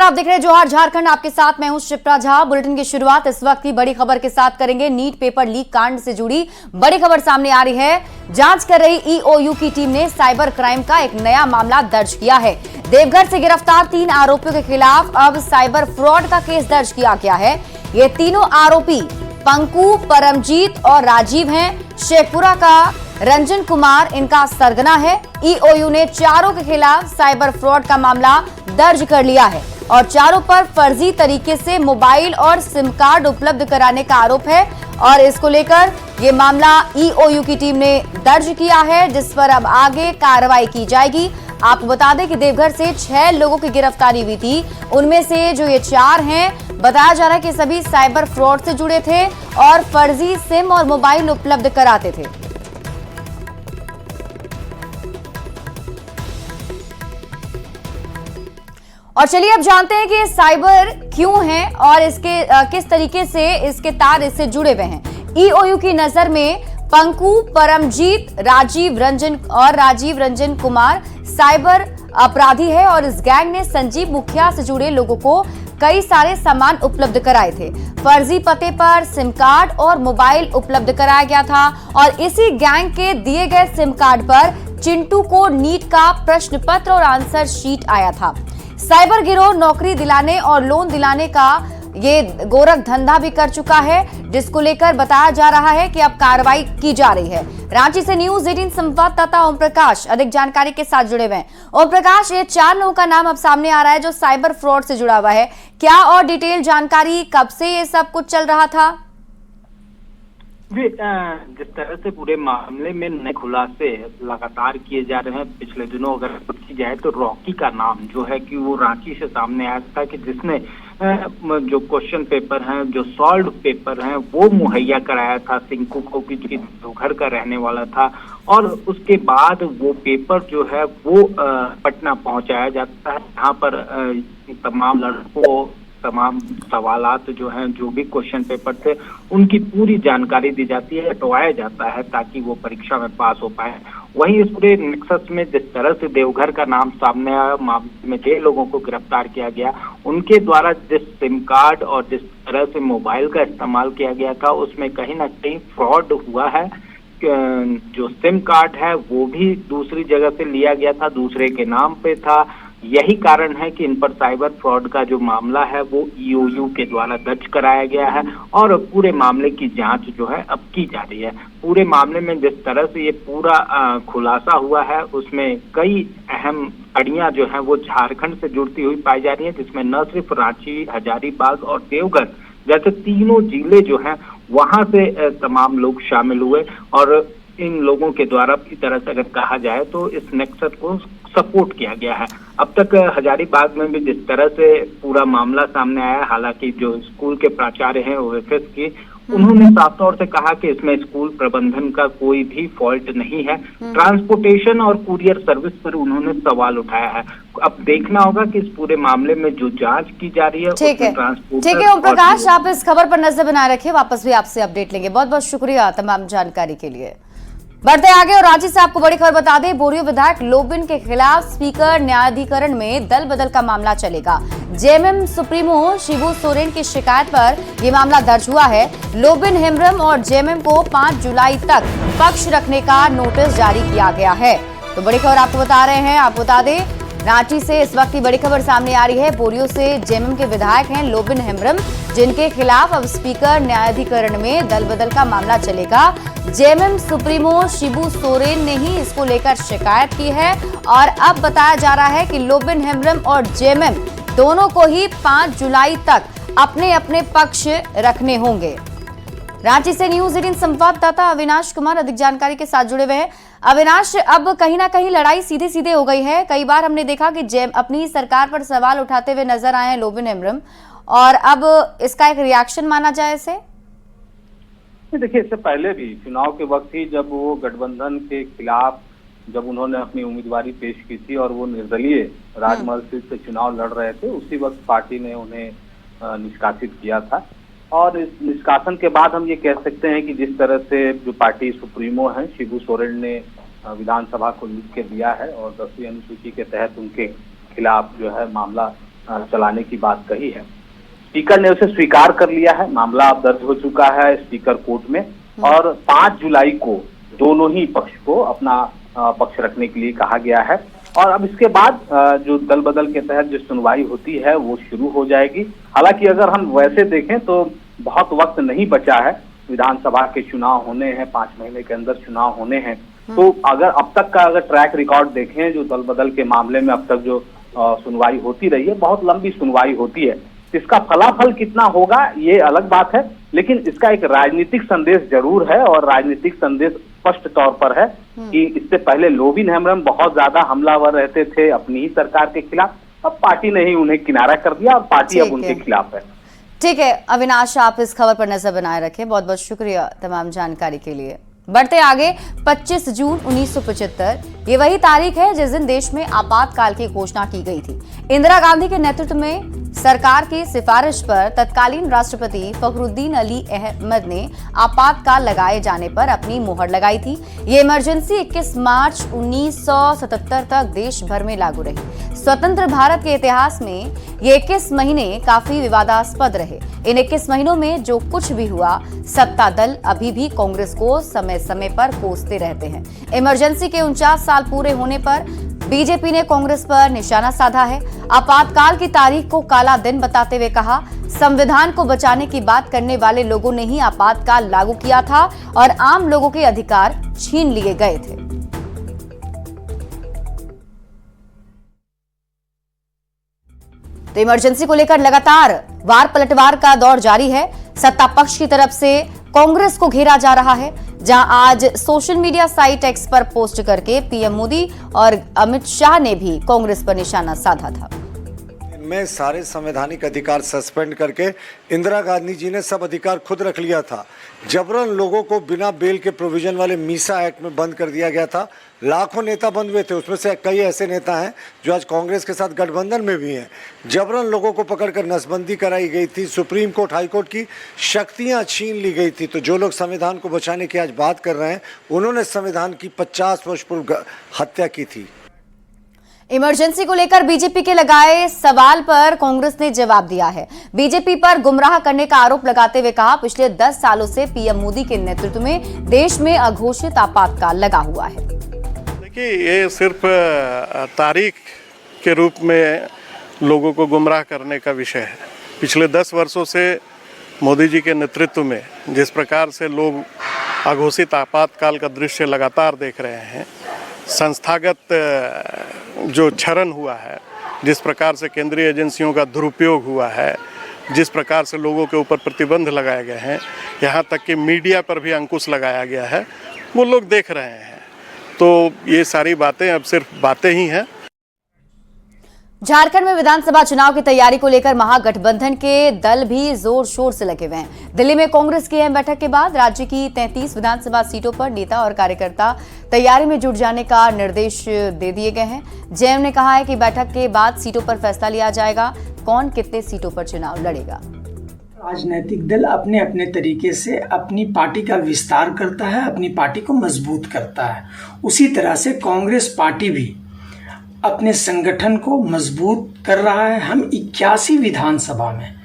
नमस्कार, आप देख रहे हैं जोहार झारखंड। आपके साथ मैं हूं शिप्रा झा। बुलेटिन की शुरुआत इस वक्त की बड़ी खबर के साथ करेंगे। नीट पेपर लीक कांड से जुड़ी बड़ी खबर सामने आ रही है। जांच कर रही ईओयू की टीम ने साइबर क्राइम का एक नया मामला दर्ज किया है। देवघर से गिरफ्तार 3 आरोपियों के खिलाफ अब साइबर फ्रॉड का केस दर्ज किया गया है। ये तीनों आरोपी पंकु, परमजीत और राजीव हैं। शेखपुरा का रंजन कुमार इनका सरगना है। ईओयू ने चारों के खिलाफ साइबर फ्रॉड का मामला दर्ज कर लिया है और चारों पर फर्जी तरीके से मोबाइल और सिम कार्ड उपलब्ध कराने का आरोप है और इसको लेकर ये मामला ईओयू की टीम ने दर्ज किया है, जिस पर अब आगे कार्रवाई की जाएगी। आपको बता दें कि देवघर से 6 लोगों की गिरफ्तारी हुई थी। उनमें से जो ये 4 हैं, बताया जा रहा है कि सभी साइबर फ्रॉड से जुड़े थे और फर्जी सिम और मोबाइल उपलब्ध कराते थे। और चलिए अब जानते हैं कि ये साइबर क्यों है और इसके किस तरीके से इसके तार इससे जुड़े हुए हैं। ईओयू की नजर में पंकु, परमजीत, राजीव रंजन कुमार साइबर अपराधी है और इस गैंग ने संजीव मुखिया से जुड़े लोगों को कई सारे सामान उपलब्ध कराए थे। फर्जी पते पर सिम कार्ड और मोबाइल उपलब्ध कराया गया था और इसी गैंग के दिए गए सिम कार्ड पर चिंटू को नीट का प्रश्न पत्र और आंसर शीट आया था। साइबर गिरोह नौकरी दिलाने और लोन दिलाने का ये गोरख धंधा भी कर चुका है, जिसको लेकर बताया जा रहा है कि अब कार्रवाई की जा रही है। रांची से न्यूज़ 18 संवाददाता ओम प्रकाश अधिक जानकारी के साथ जुड़े हुए हैं। ओम प्रकाश, ये 4 लोगों का नाम अब सामने आ रहा है जो साइबर फ्रॉड से जुड़ा हुआ है। क्या और डिटेल जानकारी, कब से ये सब कुछ चल रहा था? जिस तरह से पूरे मामले में नए खुलासे लगातार किए जा रहे हैं, पिछले दिनों अगर बात की जाए तो रॉकी का नाम जो है कि वो रांची से सामने आया था कि जिसने जो क्वेश्चन पेपर हैं, जो सॉल्व पेपर हैं, वो मुहैया कराया था सिंकू को कि देवघर का रहने वाला था और उसके बाद वो पेपर जो है वो पटना पहुंचाया जाता है। यहाँ पर तमाम लड़कों तमाम सवालात जो हैं, जो भी क्वेश्चन पेपर थे, उनकी पूरी जानकारी दी जाती है, हटवाया जाता है ताकि वो परीक्षा में पास हो पाए। वहीं इस पूरे नेक्सस में जिस तरह से देवघर का नाम सामने आया, मामले में 6 लोगों को गिरफ्तार किया गया, उनके द्वारा जिस सिम कार्ड और जिस तरह से मोबाइल का इस्तेमाल किया गया था, उसमें कहीं ना कहीं फ्रॉड हुआ है। जो सिम कार्ड है वो भी दूसरी जगह से लिया गया था, दूसरे के नाम पे था। यही कारण है कि इन पर साइबर फ्रॉड का जो मामला है वो ईओयू के द्वारा दर्ज कराया गया है और पूरे मामले की जांच जो है अब की जा रही है। पूरे मामले में जिस तरह से ये पूरा खुलासा हुआ है, उसमें कई अहम कड़ियां जो हैं वो झारखंड से जुड़ती हुई पाई जा रही है, जिसमें न सिर्फ रांची, हजारीबाग और देवघर जैसे तीनों जिले जो हैं वहां से तमाम लोग शामिल हुए और इन लोगों के द्वारा की तरह से अगर कहा जाए तो इस नेक्सस को सपोर्ट किया गया है। अब तक हजारीबाग में भी जिस तरह से पूरा मामला सामने आया, हालांकि जो स्कूल के प्राचार्य हैं ओएफएस की, उन्होंने साफ तौर से कहा कि इसमें स्कूल प्रबंधन का कोई भी फॉल्ट नहीं है। ट्रांसपोर्टेशन और कुरियर सर्विस पर उन्होंने सवाल उठाया है। अब देखना होगा कि इस पूरे मामले में जो जांच की जा रही है उसमें ट्रांसपोर्ट। ठीक है ओम प्रकाश, आप इस खबर पर नजर बनाए रखिए, वापस भी आपसे अपडेट लेंगे। बहुत बहुत शुक्रिया तमाम जानकारी के लिए। बढ़ते आगे और रांची से आपको बड़ी खबर बता दें, बोरियो विधायक लोबिन के खिलाफ स्पीकर न्यायाधिकरण में दल बदल का मामला चलेगा। जेएमएम सुप्रीमो शिबू सोरेन की शिकायत पर यह मामला दर्ज हुआ है। लोबिन, हेम्ब्रम और जेएमएम को 5 जुलाई तक पक्ष रखने का नोटिस जारी किया गया है। तो बड़ी खबर आपको बता रहे हैं, आपको बता दें रांची से इस वक्त की बड़ी खबर सामने आ रही है। बोरियो से जेएमएम के विधायक हैं लोबिन हेम्ब्रम, जिनके खिलाफ अब स्पीकर न्यायाधिकरण में दल बदल का मामला चलेगा। जेएमएम सुप्रीमो शिबू सोरेन ने ही इसको लेकर शिकायत की है और अब बताया जा रहा है कि लोबिन हेम्ब्रम और जेएमएम दोनों को ही 5 जुलाई तक अपने अपने पक्ष रखने होंगे। रांची से न्यूज़ 18 संवाददाता अविनाश कुमार अधिक जानकारी के साथ जुड़े हुए हैं। अविनाश, अब कहीं ना कहीं लड़ाई सीधे सीधे हो गई है। कई बार हमने देखा कि अपनी सरकार पर सवाल उठाते हुए नजर आए हैं लोबिन हेम्ब्रम, और अब इसका एक रिएक्शन माना जाए इसे? देखिए, इससे पहले भी चुनाव के वक्त ही जब वो गठबंधन के खिलाफ जब उन्होंने अपनी उम्मीदवारी पेश की थी और वो निर्दलीय राजमहल सीट से चुनाव लड़ रहे थे, उसी वक्त पार्टी ने उन्हें निष्कासित किया था। और इस निष्कासन के बाद हम ये कह सकते हैं कि जिस तरह से जो पार्टी सुप्रीमो है शिबू सोरेन ने विधानसभा को लिख के दिया है और 10वीं अनुसूची के तहत उनके खिलाफ जो है मामला चलाने की बात कही है। स्पीकर ने उसे स्वीकार कर लिया है, मामला अब दर्ज हो चुका है स्पीकर कोर्ट में और 5 जुलाई को दोनों ही पक्ष को अपना पक्ष रखने के लिए कहा गया है और अब इसके बाद जो दल बदल के तहत जो सुनवाई होती है वो शुरू हो जाएगी। हालांकि अगर हम वैसे देखें तो बहुत वक्त नहीं बचा है, विधानसभा के चुनाव होने हैं, 5 महीने के अंदर चुनाव होने हैं। तो अगर अब तक का अगर ट्रैक रिकॉर्ड देखें जो दल बदल के मामले में अब तक जो सुनवाई होती रही है, बहुत लंबी सुनवाई होती है। इसका फलाफल कितना होगा ये अलग बात है, लेकिन इसका एक राजनीतिक संदेश जरूर है और राजनीतिक संदेश स्पष्ट तौर पर है कि इससे पहले लोबिन हेम्ब्रम बहुत ज्यादा हमलावर रहते थे अपनी ही सरकार के खिलाफ, अब पार्टी ने ही उन्हें किनारा कर दिया और पार्टी अब उनके खिलाफ है। ठीक है अविनाश, आप इस खबर पर नजर बनाए रखें। बहुत बहुत शुक्रिया तमाम जानकारी के लिए। बढ़ते आगे, 25 जून 1975 ये वही तारीख है जिस दिन देश में आपातकाल की घोषणा की गई थी। इंदिरा गांधी के नेतृत्व में सरकार की सिफारिश पर तत्कालीन राष्ट्रपति फखरुद्दीन अली अहमद ने आपातकाल लगाए जाने पर अपनी मुहर लगाई थी। ये इमरजेंसी 21 मार्च 1977 तक देश भर में लागू रही। स्वतंत्र भारत के इतिहास में ये 21 महीने काफी विवादास्पद रहे। इन 21 महीनों में जो कुछ भी हुआ, सत्ता दल अभी भी कांग्रेस को समय समय पर कोसते रहते हैं। इमरजेंसी के 49 साल पूरे होने पर बीजेपी ने कांग्रेस पर निशाना साधा है। आपातकाल की तारीख को काला दिन बताते हुए कहा, संविधान को बचाने की बात करने वाले लोगों ने ही आपातकाल लागू किया था और आम लोगों के अधिकार छीन लिए गए थे। तो इमरजेंसी को लेकर लगातार वार पलटवार का दौर जारी है। सत्ता पक्ष की तरफ से कांग्रेस को घेरा जा रहा है, जहां आज सोशल मीडिया साइट एक्स पर पोस्ट करके पीएम मोदी और अमित शाह ने भी कांग्रेस पर निशाना साधा था। में सारे संवैधानिक अधिकार सस्पेंड करके इंदिरा गांधी जी ने सब अधिकार खुद रख लिया था। जबरन लोगों को बिना बेल के प्रोविजन वाले मीसा एक्ट में बंद कर दिया गया था। लाखों नेता बंद हुए थे, उसमें से कई ऐसे नेता हैं जो आज कांग्रेस के साथ गठबंधन में भी हैं। जबरन लोगों को पकड़कर नसबंदी कराई गई थी, सुप्रीम कोर्ट हाई कोर्ट की शक्तियां छीन ली गई थी। तो जो लोग संविधान को बचाने की आज बात कर रहे हैं, उन्होंने संविधान की 50 वर्ष पूर्व हत्या की थी। इमरजेंसी को लेकर बीजेपी के लगाए सवाल पर कांग्रेस ने जवाब दिया है। बीजेपी पर गुमराह करने का आरोप लगाते हुए कहा, पिछले 10 सालों से पीएम मोदी के नेतृत्व में देश में अघोषित आपातकाल लगा हुआ है। देखिए, ये सिर्फ तारीख के रूप में लोगों को गुमराह करने का विषय है। पिछले 10 वर्षों से मोदी जी के नेतृत्व में जिस प्रकार से लोग अघोषित आपातकाल का दृश्य लगातार देख रहे हैं, संस्थागत जो क्षरण हुआ है, जिस प्रकार से केंद्रीय एजेंसियों का दुरुपयोग हुआ है, जिस प्रकार से लोगों के ऊपर प्रतिबंध लगाए गए हैं, यहाँ तक कि मीडिया पर भी अंकुश लगाया गया है, वो लोग देख रहे हैं। तो ये सारी बातें अब सिर्फ बातें ही हैं। झारखंड में विधानसभा चुनाव की तैयारी को लेकर महागठबंधन के दल भी जोर शोर से लगे हुए हैं। दिल्ली में कांग्रेस की अहम बैठक के बाद राज्य की 33 विधानसभा सीटों पर नेता और कार्यकर्ता तैयारी में जुट जाने का निर्देश दे दिए गए हैं। जेएम ने कहा है कि बैठक के बाद सीटों पर फैसला लिया जाएगा, कौन कितने सीटों पर चुनाव लड़ेगा। राजनीतिक दल अपने अपने तरीके से अपनी पार्टी का विस्तार करता है, अपनी पार्टी को मजबूत करता है। उसी तरह से कांग्रेस पार्टी भी अपने संगठन को मजबूत कर रहा है। हम 81 विधानसभा में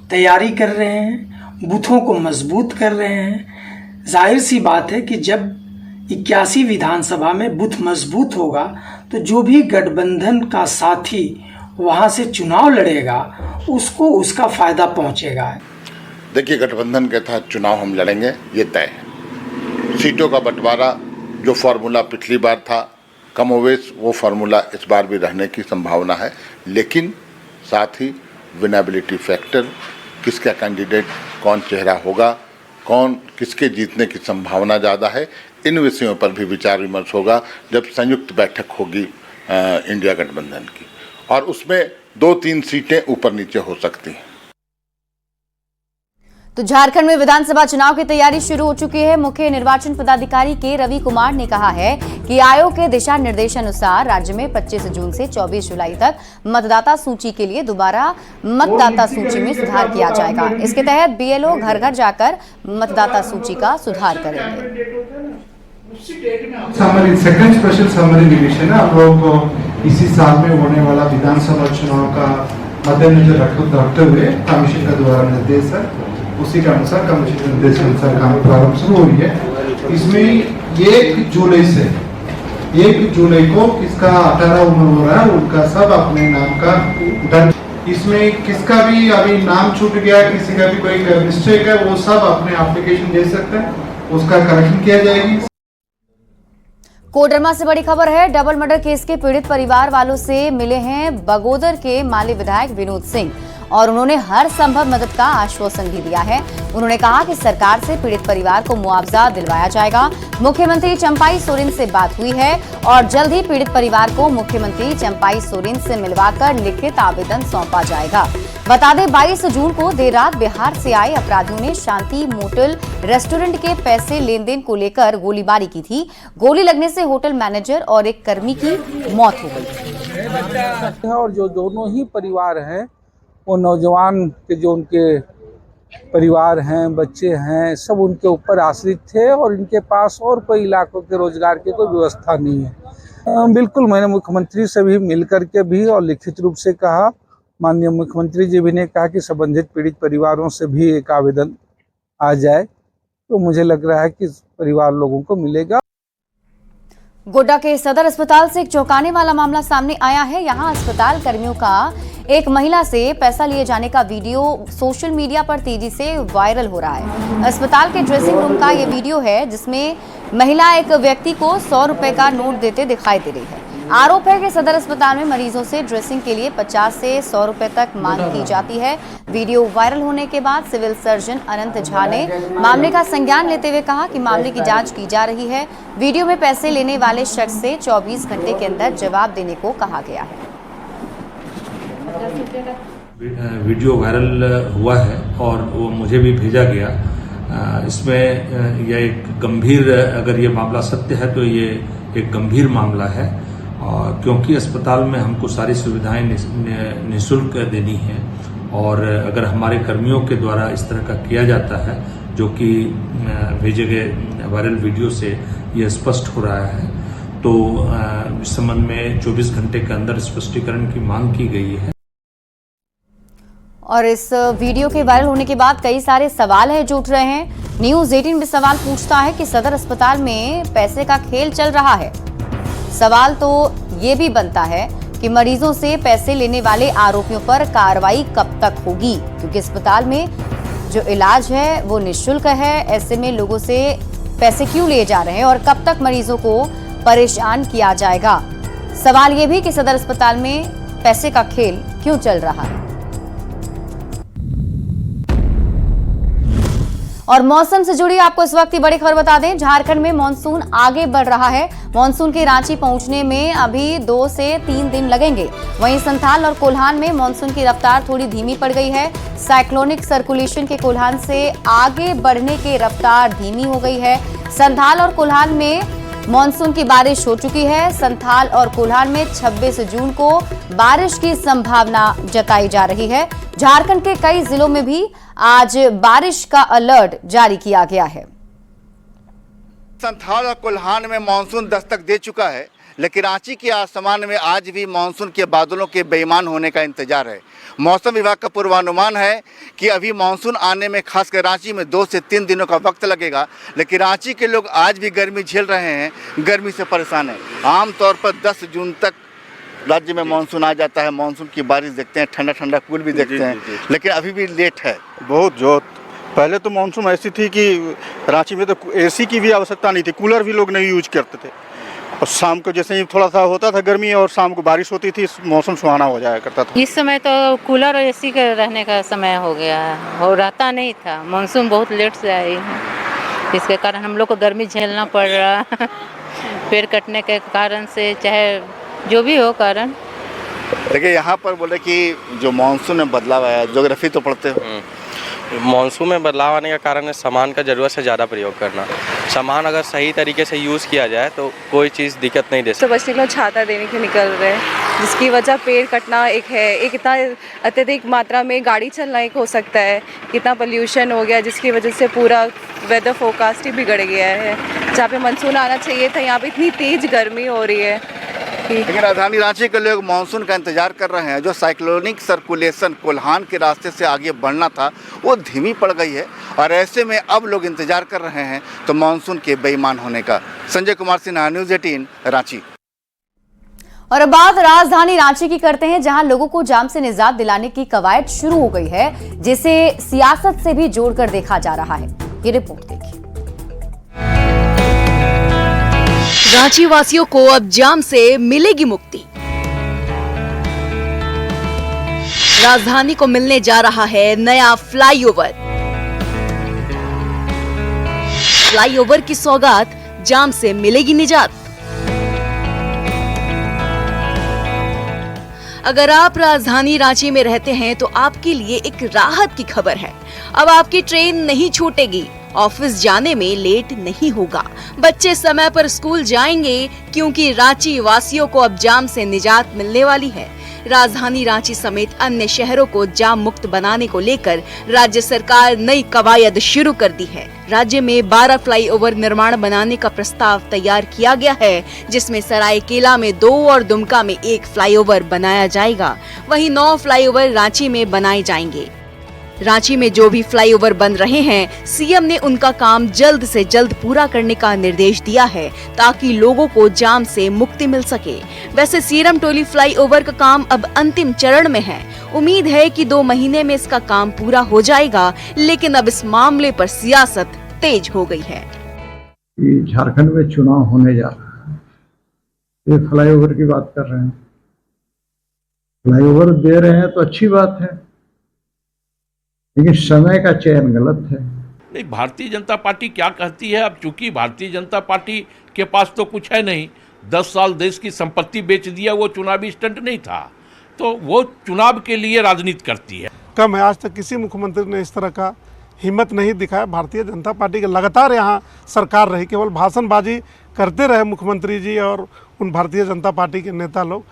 तैयारी कर रहे हैं, बूथों को मजबूत कर रहे हैं। जाहिर सी बात है कि जब 81 विधानसभा में बूथ मजबूत होगा तो जो भी गठबंधन का साथी वहां से चुनाव लड़ेगा उसको उसका फायदा पहुंचेगा। देखिए, गठबंधन के तहत चुनाव हम लड़ेंगे, ये तय है। सीटों का बंटवारा जो फॉर्मूला पिछली बार था, कमोवेश वो फार्मूला इस बार भी रहने की संभावना है। लेकिन साथ ही विनेबिलिटी फैक्टर, किसका कैंडिडेट, कौन चेहरा होगा, कौन किसके जीतने की संभावना ज़्यादा है, इन विषयों पर भी विचार विमर्श होगा जब संयुक्त बैठक होगी इंडिया गठबंधन की, और उसमें 2-3 सीटें ऊपर नीचे हो सकती हैं। तो झारखंड में विधानसभा चुनाव की तैयारी शुरू हो चुकी है। मुख्य निर्वाचन पदाधिकारी के रवि कुमार ने कहा है कि आयोग के दिशा निर्देशानुसार राज्य में 25 जून से 24 जुलाई तक मतदाता सूची के लिए दोबारा मतदाता सूची में सुधार किया जाएगा। इसके तहत बीएलओ घर घर जाकर मतदाता सूची का सुधार करेंगे। सेकंड स्पेशल समरी रिविजन है। आप लोगों को इसी साल में होने वाला विधानसभा चुनाव का मद्देनजर रखते हुए कमीशन का द्वारा निर्देश है, उसी के अनुसार कमीशन के निर्देश के अनुसार काम प्रारंभ शुरू हो रही है। इसमें 1 जुलाई को किसका 18 उम्र हो रहा है उनका सब अपने नाम का दर्ज, इसमें किसका भी अभी नाम छूट गया, किसी का भी कोई मिस्टेक है, वो सब अपने एप्लीकेशन दे सकते हैं, उसका करेक्शन किया जाएगी। कोडरमा से बड़ी खबर है। डबल मर्डर केस के पीड़ित परिवार वालों से मिले हैं बगोदर के माले विधायक विनोद सिंह और उन्होंने हर संभव मदद का आश्वासन भी दिया है। उन्होंने कहा कि सरकार से पीड़ित परिवार को मुआवजा दिलवाया जाएगा। मुख्यमंत्री चंपाई सोरेन से बात हुई है और जल्द ही पीड़ित परिवार को मुख्यमंत्री चंपाई सोरेन से मिलवाकर लिखित आवेदन सौंपा जाएगा। बता दें 22 जून को देर रात बिहार से आए अपराधियों ने शांति मोटल रेस्टोरेंट के पैसे लेन देन को लेकर गोलीबारी की थी। गोली लगने से होटल मैनेजर और एक कर्मी की मौत हो गई। और जो दोनों ही परिवार हैं वो नौजवान के जो उनके परिवार हैं, बच्चे हैं, सब उनके ऊपर आश्रित थे और इनके पास और कोई इलाकों के रोजगार की कोई व्यवस्था नहीं है। बिल्कुल मैंने मुख्यमंत्री से भी मिल करके भी और लिखित रूप से कहा, माननीय मुख्यमंत्री जी भी ने कहा कि संबंधित पीड़ित परिवारों से भी एक आवेदन आ जाए, तो मुझे लग रहा है कि परिवार लोगों को मिलेगा। गोड्डा के सदर अस्पताल से एक चौंकाने वाला मामला सामने आया है। यहां अस्पताल कर्मियों का एक महिला से पैसा लिए जाने का वीडियो सोशल मीडिया पर तेजी से वायरल हो रहा है। अस्पताल के ड्रेसिंग रूम का ये वीडियो है जिसमें महिला एक व्यक्ति को 100 रुपए का नोट देते दिखाई दे रही है। आरोप है कि सदर अस्पताल में मरीजों से ड्रेसिंग के लिए 50 से 100 रुपए तक मांग की जाती है। वीडियो वायरल होने के बाद सिविल सर्जन अनंत झा ने मामले का संज्ञान लेते हुए कहा कि मामले की जांच की जा रही है। वीडियो में पैसे लेने वाले शख्स से 24 घंटे के अंदर जवाब देने को कहा गया है। वीडियो वायरल हुआ है और वो मुझे भी भेजा गया। इसमें यह एक गंभीर, अगर ये मामला सत्य है तो ये एक गंभीर मामला है, और क्योंकि अस्पताल में हमको सारी सुविधाएं निःशुल्क देनी है और अगर हमारे कर्मियों के द्वारा इस तरह का किया जाता है, जो कि भेजे गए वायरल वीडियो से ये स्पष्ट हो रहा है, तो इस संबंध में 24 घंटे के अंदर स्पष्टीकरण की मांग की गई है। और इस वीडियो के वायरल होने के बाद कई सारे सवाल हैं जो उठ रहे हैं। न्यूज़ 18 भी सवाल पूछता है कि सदर अस्पताल में पैसे का खेल चल रहा है। सवाल तो ये भी बनता है कि मरीजों से पैसे लेने वाले आरोपियों पर कार्रवाई कब तक होगी, क्योंकि अस्पताल में जो इलाज है वो निःशुल्क है। ऐसे में लोगों से पैसे क्यों लिए जा रहे हैं और कब तक मरीजों को परेशान किया जाएगा। सवाल ये भी कि सदर अस्पताल में पैसे का खेल क्यों चल रहा है। और मौसम से जुड़ी आपको इस वक्त की बड़ी खबर बता दें, झारखंड में मानसून आगे बढ़ रहा है। मानसून के रांची पहुंचने में अभी 2 से 3 दिन लगेंगे। वहीं संथाल और कोल्हान में मानसून की रफ्तार थोड़ी धीमी पड़ गई है। साइक्लोनिक सर्कुलेशन के कोल्हान से आगे बढ़ने की रफ्तार धीमी हो गई है। संथाल और कोल्हान में मानसून की बारिश हो चुकी है। संथाल और कोल्हान में 26 जून को बारिश की संभावना जताई जा रही है। झारखंड के कई जिलों में भी आज बारिश का अलर्ट जारी किया गया है। संथाल और कोल्हान में मानसून दस्तक दे चुका है, लेकिन रांची के आसमान में आज भी मानसून के बादलों के बेईमान होने का इंतजार है। मौसम विभाग का पूर्वानुमान है कि अभी मानसून आने में खासकर रांची में 2 से 3 दिनों का वक्त लगेगा, लेकिन रांची के लोग आज भी गर्मी झेल रहे हैं, गर्मी से परेशान है। आमतौर पर 10 जून तक राज्य में मानसून आ जाता है, मानसून की बारिश देखते हैं, ठंडा ठंडा कूल भी देखते हैं, लेकिन अभी भी लेट है बहुत। जो पहले तो मानसून ऐसी थी कि रांची में तो एसी की भी आवश्यकता नहीं थी, कूलर भी लोग नहीं यूज करते थे, और शाम को जैसे ही थोड़ा सा होता था गर्मी और शाम को बारिश होती थी, मौसम सुहाना हो जाया करता था। इस समय तो कूलर और एसी का रहने का समय हो गया है और रहता नहीं था। मानसून बहुत लेट से आई है, इसके कारण हम लोग को गर्मी झेलना पड़ रहा है। पेड़ कटने के कारण से, चाहे जो भी हो कारण। देखिए यहाँ पर बोले कि जो मानसून में बदलाव आया, ज्योग्राफी तो पढ़ते हो। मानसून में बदलाव आने का कारण है सामान का ज़रूरत से ज़्यादा प्रयोग करना। सामान अगर सही तरीके से यूज़ किया जाए तो कोई चीज़ दिक्कत नहीं दे सकती। तो बच्चे लोग छाता देने के निकल रहे हैं, जिसकी वजह पेड़ कटना एक है, एक इतना अत्यधिक मात्रा में गाड़ी चलना एक हो सकता है, कितना पोल्यूशन हो गया जिसकी वजह से पूरा वेदर फोरकास्ट ही बिगड़ गया है। जहाँ पे मानसून आना चाहिए था, यहाँ पे इतनी तेज़ गर्मी हो रही है। लेकिन राजधानी रांची के लोग मानसून का इंतजार कर रहे हैं। जो साइक्लोनिक सर्कुलेशन कोल्हान के रास्ते से आगे बढ़ना था वो धीमी पड़ गई है और ऐसे में अब लोग इंतजार कर रहे हैं तो मानसून के बेईमान होने का। संजय कुमार सिन्हा, न्यूज़ 18 रांची। और अब बात राजधानी रांची की करते हैं, जहां लोगों को जाम से निजात दिलाने की कवायद शुरू हो गई है, जिसे सियासत से भी जोड़कर देखा जा रहा है। ये रिपोर्ट देखिए। रांची वासियों को अब जाम से मिलेगी मुक्ति। राजधानी को मिलने जा रहा है नया फ्लाईओवर। फ्लाईओवर की सौगात, जाम से मिलेगी निजात। अगर आप राजधानी रांची में रहते हैं तो आपके लिए एक राहत की खबर है। अब आपकी ट्रेन नहीं छूटेगी, ऑफिस जाने में लेट नहीं होगा, बच्चे समय पर स्कूल जाएंगे, क्योंकि रांची वासियों को अब जाम से निजात मिलने वाली है। राजधानी रांची समेत अन्य शहरों को जाम मुक्त बनाने को लेकर राज्य सरकार नई कवायद शुरू कर दी है। राज्य में 12 फ्लाईओवर निर्माण बनाने का प्रस्ताव तैयार किया गया है, जिसमें सरायकेला में 2 और दुमका में 1 फ्लाईओवर बनाया जाएगा। वहीं 9 फ्लाईओवर रांची में बनाए जाएंगे। रांची में जो भी फ्लाईओवर बन रहे हैं, सीएम ने उनका काम जल्द से जल्द पूरा करने का निर्देश दिया है, ताकि लोगों को जाम से मुक्ति मिल सके। वैसे सीरम टोली फ्लाईओवर का काम अब अंतिम चरण में है। उम्मीद है कि 2 महीने में इसका काम पूरा हो जाएगा, लेकिन अब इस मामले पर सियासत तेज हो गई है। झारखंड में चुनाव होने जा रहा है, ये फ्लाईओवर की बात कर रहे हैं। फ्लाईओवर दे रहे हैं तो अच्छी बात है, लेकिन समय का चयन गलत है। नहीं, भारतीय जनता पार्टी क्या कहती है, अब चूंकि भारतीय जनता पार्टी के पास तो कुछ है नहीं, 10 साल देश की संपत्ति बेच दिया, वो चुनावी स्टंट नहीं था, तो वो चुनाव के लिए राजनीति करती है। कम है, आज तक किसी मुख्यमंत्री ने इस तरह का हिम्मत नहीं दिखाया। भारतीय जनता पार्टी के लगातार यहाँ सरकार रही, केवल भाषणबाजी करते रहे मुख्यमंत्री जी और उन भारतीय जनता पार्टी के नेता लोग।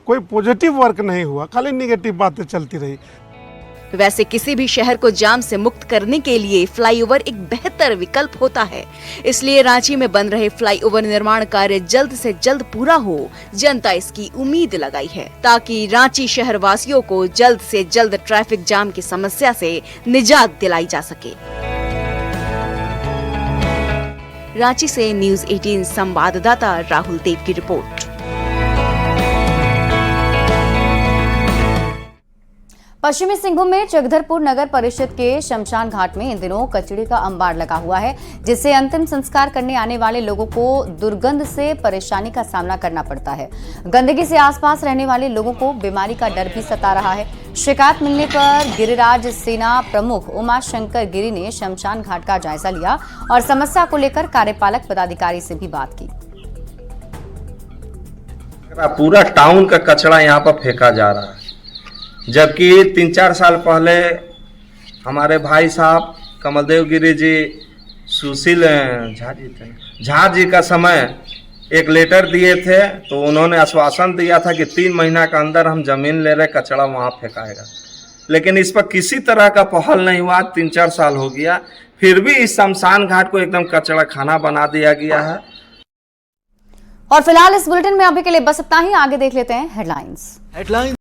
कोई पॉजिटिव वर्क नहीं हुआ, खाली निगेटिव बातें चलती रही। वैसे किसी भी शहर को जाम से मुक्त करने के लिए फ्लाईओवर एक बेहतर विकल्प होता है, इसलिए रांची में बन रहे फ्लाईओवर निर्माण कार्य जल्द से जल्द पूरा हो। जनता इसकी उम्मीद लगाई है, ताकि रांची शहर वासियों को जल्द से जल्द ट्रैफिक जाम की समस्या से निजात दिलाई जा सके। रांची से न्यूज़ 18 संवाददाता राहुल देव की रिपोर्ट। पश्चिमी सिंहभूम में जगदलपुर नगर परिषद के शमशान घाट में इन दिनों कचरे का अंबार लगा हुआ है, जिससे अंतिम संस्कार करने आने वाले लोगों को दुर्गंध से परेशानी का सामना करना पड़ता है। गंदगी से आसपास रहने वाले लोगों को बीमारी का डर भी सता रहा है। शिकायत मिलने पर गिरिराज सेना प्रमुख उमा शंकर गिरी ने शमशान घाट का जायजा लिया और समस्या को लेकर कार्यपालक पदाधिकारी से भी बात की। पूरा टाउन का कचरा यहाँ पर फेंका जा रहा है, जबकि 3-4 साल पहले हमारे भाई साहब कमलदेव गिरी जी, सुशील झा जी का समय एक लेटर दिए थे, तो उन्होंने आश्वासन दिया था कि 3 महीना के अंदर हम जमीन ले रहे, कचरा वहाँ फेंकाएगा। लेकिन इस पर किसी तरह का पहल नहीं हुआ। 3-4 साल हो गया, फिर भी इस शमशान घाट को एकदम कचरा खाना बना दिया गया है। और फिलहाल इस बुलेटिन में अभी के लिए बस इतना ही। आगे देख लेते हैं हेडलाइंस।